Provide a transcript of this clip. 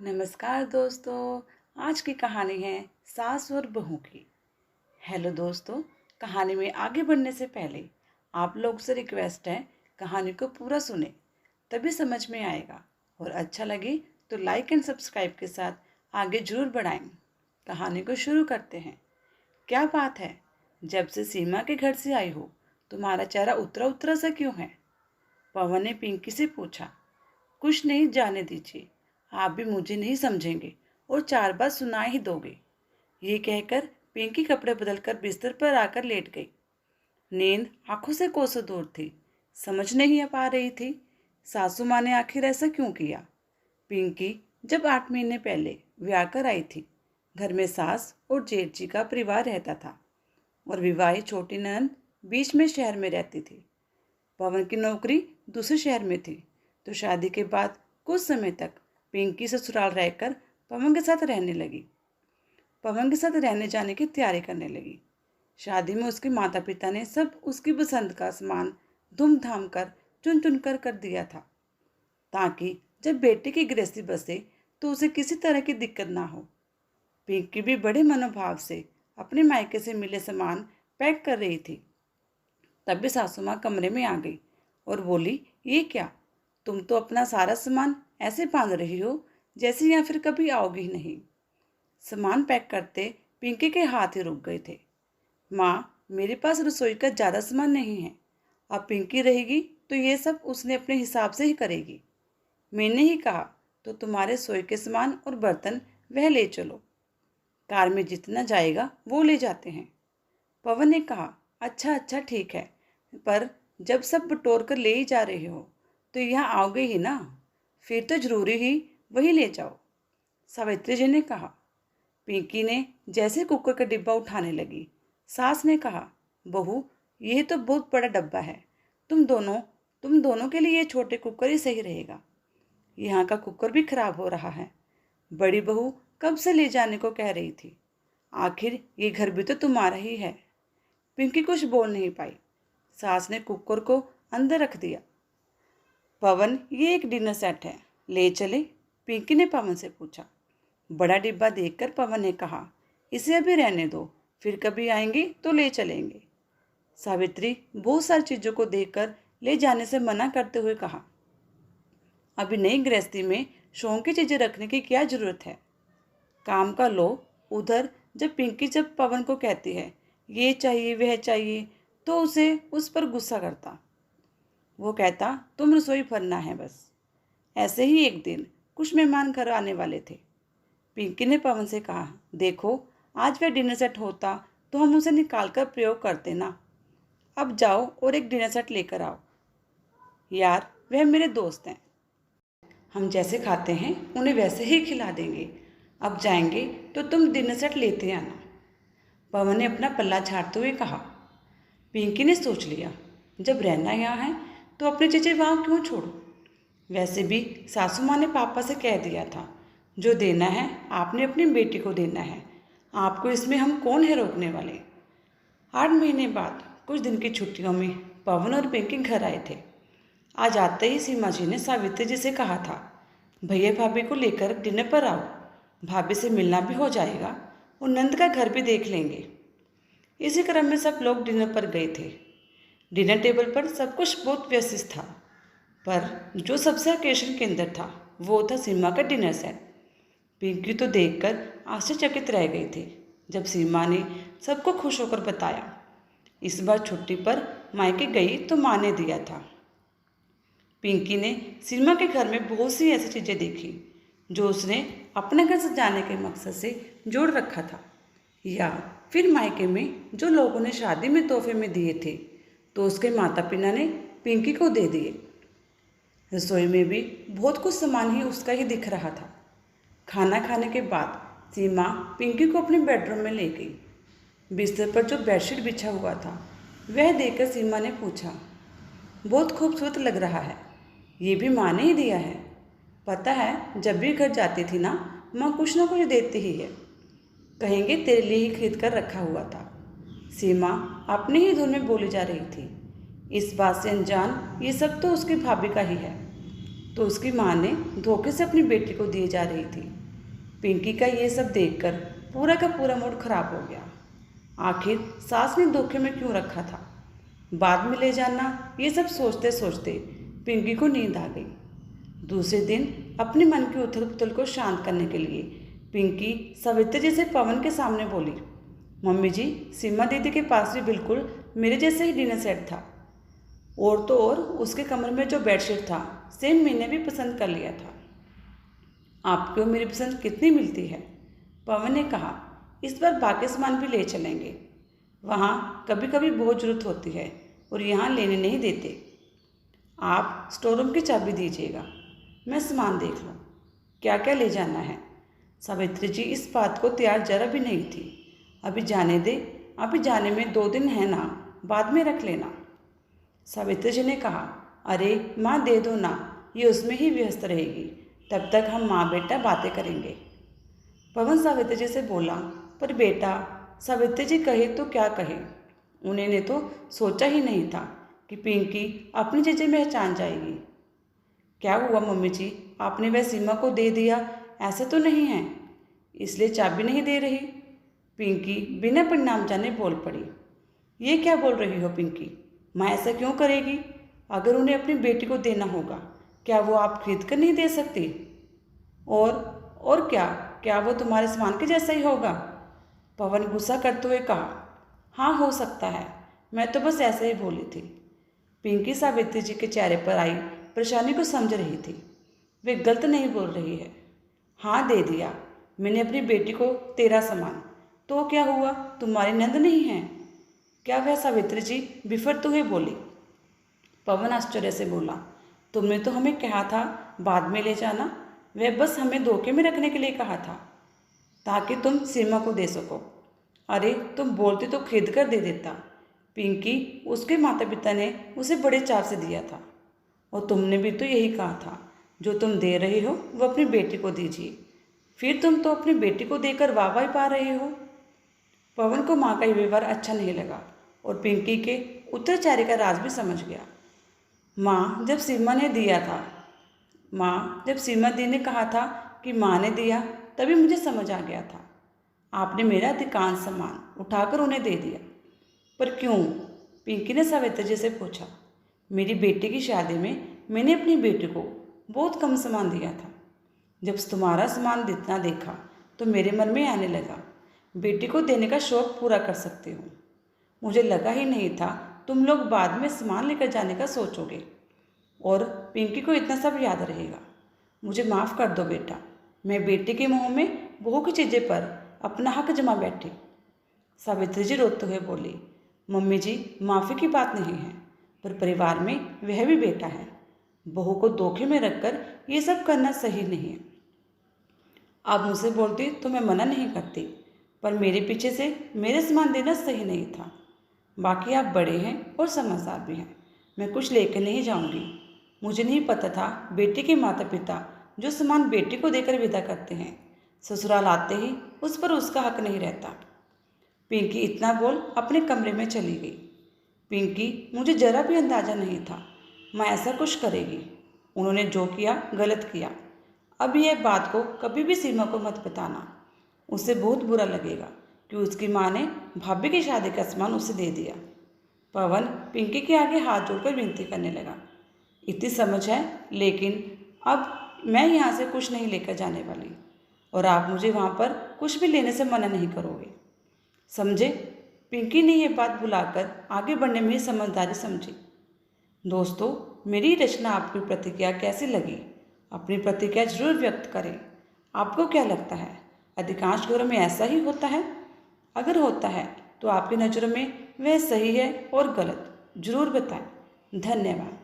नमस्कार दोस्तों। आज की कहानी है सास और बहू की। हेलो दोस्तों, कहानी में आगे बढ़ने से पहले आप लोग से रिक्वेस्ट है, कहानी को पूरा सुने तभी समझ में आएगा और अच्छा लगे तो लाइक एंड सब्सक्राइब के साथ आगे जरूर बढ़ाएं। कहानी को शुरू करते हैं। क्या बात है, जब से सीमा के घर से आई हो तुम्हारा चेहरा उतरा उतरा सा क्यों है? पवन ने पिंकी से पूछा। कुछ नहीं, जाने दीजिए, आप भी मुझे नहीं समझेंगे और चार बार सुना ही दोगे। ये कहकर पिंकी कपड़े बदलकर बिस्तर पर आकर लेट गई। नींद आंखों से कोसों दूर थी। समझ नहीं आ पा रही थी सासू माँ ने आखिर ऐसा क्यों किया। पिंकी जब 8 महीने पहले ब्याह कर आई थी, घर में सास और जेठ जी का परिवार रहता था और विवाहित छोटी ननद बीच में शहर में रहती थी। पवन की नौकरी दूसरे शहर में थी, तो शादी के बाद कुछ समय तक पिंकी ससुराल रहकर पवन के साथ रहने लगी। पवन के साथ रहने जाने की तैयारी करने लगी। शादी में उसके माता पिता ने सब उसकी पसंद का सामान धूमधाम कर चुन चुन कर दिया था, ताकि जब बेटे की गृहस्थी बसे तो उसे किसी तरह की दिक्कत ना हो। पिंकी भी बड़े मनोभाव से अपने मायके से मिले सामान पैक कर रही थी। तभी सासू माँ कमरे में आ गई और बोली, ये क्या, तुम तो अपना सारा सामान ऐसे बांध रही हो जैसे यहाँ फिर कभी आओगी ही नहीं। सामान पैक करते पिंकी के हाथ ही रुक गए थे। माँ, मेरे पास रसोई का ज़्यादा सामान नहीं है। अब पिंकी रहेगी तो ये सब उसने अपने हिसाब से ही करेगी। मैंने ही कहा तो तुम्हारे रसोई के सामान और बर्तन वह ले चलो, कार में जितना जाएगा वो ले जाते हैं। पवन ने कहा, अच्छा अच्छा ठीक है, पर जब सब बटोर कर ले ही जा रहे हो तो यहाँ आओगे ही ना, फिर तो जरूरी ही वही ले जाओ। सावित्री जी ने कहा। पिंकी ने जैसे कुकर का डिब्बा उठाने लगी, सास ने कहा, बहू यह तो बहुत बड़ा डब्बा है, तुम दोनों के लिए ये छोटे कुकर ही सही रहेगा। यहाँ का कुकर भी खराब हो रहा है। बड़ी बहू कब से ले जाने को कह रही थी, आखिर ये घर भी तो तुम्हारा ही है। पिंकी कुछ बोल नहीं पाई। सास ने कुकर को अंदर रख दिया। पवन, ये एक डिनर सेट है, ले चले? पिंकी ने पवन से पूछा। बड़ा डिब्बा देखकर पवन ने कहा, इसे अभी रहने दो, फिर कभी आएंगे तो ले चलेंगे। सावित्री बहुत सारी चीज़ों को देखकर ले जाने से मना करते हुए कहा, अभी नई गृहस्थी में शौक की चीज़ें रखने की क्या ज़रूरत है। काम का लो। उधर जब पवन को कहती है ये चाहिए वह चाहिए तो उसे उस पर गुस्सा करता। वो कहता, तुम रसोई भरना है बस। ऐसे ही एक दिन कुछ मेहमान घर आने वाले थे। पिंकी ने पवन से कहा, देखो आज वह डिनर सेट होता तो हम उसे निकाल कर प्रयोग करते ना। अब जाओ और एक डिनर सेट लेकर आओ। यार, वह मेरे दोस्त हैं, हम जैसे खाते हैं उन्हें वैसे ही खिला देंगे। अब जाएंगे तो तुम डिनर सेट लेते आना। पवन ने अपना पल्ला झाड़ते हुए कहा। पिंकी ने सोच लिया, जब रहना यहाँ है तो अपने चीज़ें वहाँ क्यों छोड़ो। वैसे भी सासू माँ ने पापा से कह दिया था, जो देना है आपने अपनी बेटी को देना है, आपको इसमें हम कौन है रोकने वाले। 8 महीने बाद कुछ दिन की छुट्टियों में पवन और पिंकी घर आए थे। आज आते ही सीमा जी ने सावित्री जी से कहा था, भैया भाभी को लेकर डिनर पर आओ, भाभी से मिलना भी हो जाएगा और नंद का घर भी देख लेंगे। इसी क्रम में सब लोग डिनर पर गए थे। डिनर टेबल पर सब कुछ बहुत व्यवस्थित था, पर जो सबसे आकर्षण केंद्र था वो था सीमा का डिनर सेट। पिंकी तो देखकर आश्चर्यचकित रह गई थी जब सीमा ने सबको खुश होकर बताया, इस बार छुट्टी पर मायके गई तो माँ ने दिया था। पिंकी ने सीमा के घर में बहुत सी ऐसी चीज़ें देखी जो उसने अपने घर सजाने के मकसद से जोड़ रखा था, या फिर मायके में जो लोगों ने शादी में तोहफे में दिए थे तो उसके माता पिता ने पिंकी को दे दिए। रसोई में भी बहुत कुछ सामान ही उसका ही दिख रहा था। खाना खाने के बाद सीमा पिंकी को अपने बेडरूम में ले गई। बिस्तर पर जो बेडशीट बिछा हुआ था वह देखकर सीमा ने पूछा, बहुत खूबसूरत लग रहा है, ये भी माँ ने ही दिया है। पता है, जब भी घर जाती थी ना, माँ कुछ ना कुछ देती ही है, कहेंगे तेरे लिए ही खरीद कर रखा हुआ था। सीमा अपने ही धुन में बोली जा रही थी, इस बात से अनजान ये सब तो उसकी भाभी का ही है। तो उसकी माँ ने धोखे से अपनी बेटी को दिए जा रही थी। पिंकी का ये सब देखकर पूरा का पूरा मूड खराब हो गया। आखिर सास ने धोखे में क्यों रखा था, बाद में ले जाना, ये सब सोचते सोचते पिंकी को नींद आ गई। दूसरे दिन अपने मन की उथल पुथल को शांत करने के लिए पिंकी सावित्री जी से पवन के सामने बोली, मम्मी जी, सीमा दीदी के पास भी बिल्कुल मेरे जैसा ही डिनर सेट था, और तो और उसके कमरे में जो बेडशीट था सेम मैंने भी पसंद कर लिया था। आपको मेरी पसंद कितनी मिलती है? पवन ने कहा, इस बार बाकी सामान भी ले चलेंगे, वहाँ कभी कभी बहुत ज़रूरत होती है और यहाँ लेने नहीं देते। आप स्टोर रूम की चाबी दीजिएगा, मैं सामान देख लूँ क्या क्या ले जाना है। सावित्री जी इस बात को तैयार जरा भी नहीं थी। अभी जाने दे, अभी जाने में 2 दिन है ना, बाद में रख लेना। सावित्री जी ने कहा, अरे माँ दे दो ना, ये उसमें ही व्यस्त रहेगी, तब तक हम माँ बेटा बातें करेंगे। पवन सावित्री जी से बोला, पर बेटा, सावित्री जी कहे तो क्या कहे, उन्होंने तो सोचा ही नहीं था कि पिंकी अपनी चीज़ें पहचान जाएगी। क्या हुआ मम्मी जी, आपने वह सीमा को दे दिया, ऐसा तो नहीं है, इसलिए चाबी नहीं दे रही? पिंकी बिना परिणाम जाने बोल पड़ी। ये क्या बोल रही हो पिंकी, माँ ऐसा क्यों करेगी? अगर उन्हें अपनी बेटी को देना होगा, क्या वो आप खरीद कर नहीं दे सकती? और क्या वो तुम्हारे सामान के जैसा ही होगा? पवन गुस्सा करते हुए कहा, हाँ हो सकता है, मैं तो बस ऐसे ही बोली थी। पिंकी सावित्री जी के चेहरे पर आई परेशानी को समझ रही थी। वे गलत नहीं बोल रही है। हाँ दे दिया मैंने अपनी बेटी को तेरा सामान, तो क्या हुआ, तुम्हारी नंद नहीं है क्या वह? सावित्री जी बिफरते हुए बोली। पवन आश्चर्य से बोला, तुमने तो हमें कहा था बाद में ले जाना, वह बस हमें धोखे में रखने के लिए कहा था ताकि तुम सीमा को दे सको। अरे तुम बोलती तो खरीद कर दे देता। पिंकी, उसके माता पिता ने उसे बड़े चाव से दिया था, और तुमने भी तो यही कहा था, जो तुम दे रहे हो वो अपनी बेटी को दीजिए। फिर तुम तो अपनी बेटी को देकर वाहवाही पा रहे हो। पवन को माँ का ये व्यवहार अच्छा नहीं लगा और पिंकी के उत्तर चेहरे का राज भी समझ गया। माँ जब सीमा दी ने कहा था कि माँ ने दिया, तभी मुझे समझ आ गया था। आपने मेरा अधिकांश सामान उठाकर उन्हें दे दिया। पर क्यों? पिंकी ने सावित्री जी से पूछा। मेरी बेटी की शादी में मैंने अपनी बेटी को बहुत कम सामान दिया था। जब तुम्हारा सामान जितना देखा तो मेरे मन में आने लगा, बेटी को देने का शौक़ पूरा कर सकती हूँ। मुझे लगा ही नहीं था तुम लोग बाद में सामान लेकर जाने का सोचोगे और पिंकी को इतना सब याद रहेगा। मुझे माफ़ कर दो बेटा, मैं बेटी के मुँह में बहू की चीज़ें पर अपना हक जमा बैठी। सावित्री जी रोते हुए बोली, मम्मी जी माफ़ी की बात नहीं है, पर परिवार में वह भी बेटा है, बहू को धोखे में रखकर ये सब करना सही नहीं है। आप मुझसे बोलती तो मैं मना नहीं करती, पर मेरे पीछे से मेरे सामान देना सही नहीं था। बाकी आप बड़े हैं और समझदार भी हैं, मैं कुछ लेकर नहीं जाऊंगी। मुझे नहीं पता था बेटी के माता पिता जो सामान बेटी को देकर विदा करते हैं, ससुराल आते ही उस पर उसका हक नहीं रहता। पिंकी इतना बोल अपने कमरे में चली गई। पिंकी, मुझे जरा भी अंदाज़ा नहीं था मैं ऐसा कुछ करेगी। उन्होंने जो किया गलत किया। अब यह बात को कभी भी सीमा को मत बताना, उसे बहुत बुरा लगेगा कि उसकी माँ ने भाभी की शादी का सामान उसे दे दिया। पवन पिंकी के आगे हाथ जोड़कर विनती करने लगा, इतनी समझ है, लेकिन अब मैं यहाँ से कुछ नहीं लेकर जाने वाली और आप मुझे वहाँ पर कुछ भी लेने से मना नहीं करोगे, समझे? पिंकी ने यह बात भुलाकर आगे बढ़ने में समझदारी समझी। दोस्तों, मेरी रचना आपकी प्रतिक्रिया कैसी लगी? अपनी प्रतिक्रिया जरूर व्यक्त करें। आपको क्या लगता है, अधिकांश घरों में ऐसा ही होता है? अगर होता है तो आपकी नज़रों में वह सही है और गलत, जरूर बताएं। धन्यवाद।